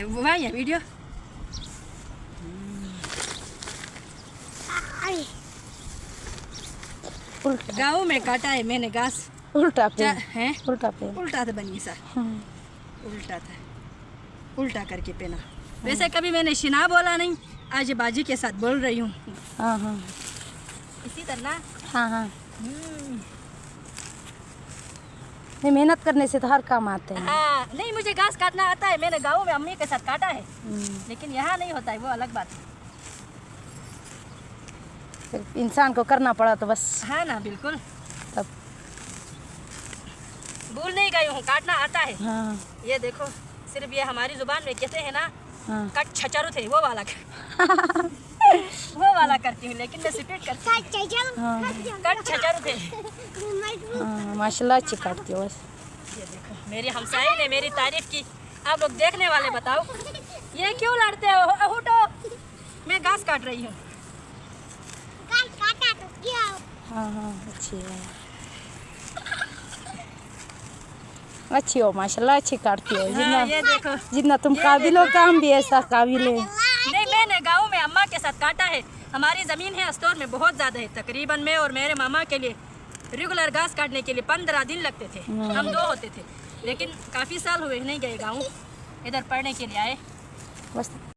वो है ये वीडियो। गाँव में काटा है मैंने घास। उल्टा पे है उल्टा पे उल्टा था बनी सा, उल्टा था, उल्टा करके पहना। वैसे कभी मैंने शिना बोला नहीं, आज बाजी के साथ बोल रही हूँ। हाँ हाँ इसी तरह। हाँ हाँ नहीं, मेहनत करने से तो हर काम आते हैं। हाँ नहीं, मुझे घास काटना आता है, मैंने गाँव में अम्मी के साथ काटा है, लेकिन यहाँ नहीं होता है, वो अलग बात है। फिर इंसान को करना पड़ा तो बस। हाँ ना, बिल्कुल। तब भूल नहीं गई हूँ, काटना आता है। हाँ ये देखो, सिर्फ ये हमारी जुबान में कहते हैं ना, हाँ कट छचरू थे, वो वाला वो वाला करती हूँ, लेकिन मैं स्पीड करती हूँ। हाँ कट छचरू थे। हाँ माशाल्लाह अच्छी काटती हो बस। ये देखो, मेरी हमसाई ने मेरी तारीफ की। आप लोग देखने वाले बताओ, ये क्यों लड़ते हो? उठो, मैं घास काट रही हूँ। हाँ हाँ अच्छी है, अच्छी हो माशाल्लाह, अच्छी काटती हो। हाँ, ये देखो, जितना तुम काबिल हो, काम भी ऐसा काबिल है। नहीं, मैंने गाँव में अम्मा के साथ काटा है। हमारी ज़मीन है अस्टोर में बहुत ज़्यादा है, तकरीबन मैं और मेरे मामा के लिए रेगुलर घास काटने के लिए 15 दिन लगते थे। हम 2 होते थे, लेकिन काफ़ी साल हुए नहीं गए गाँव, इधर पढ़ने के लिए आए।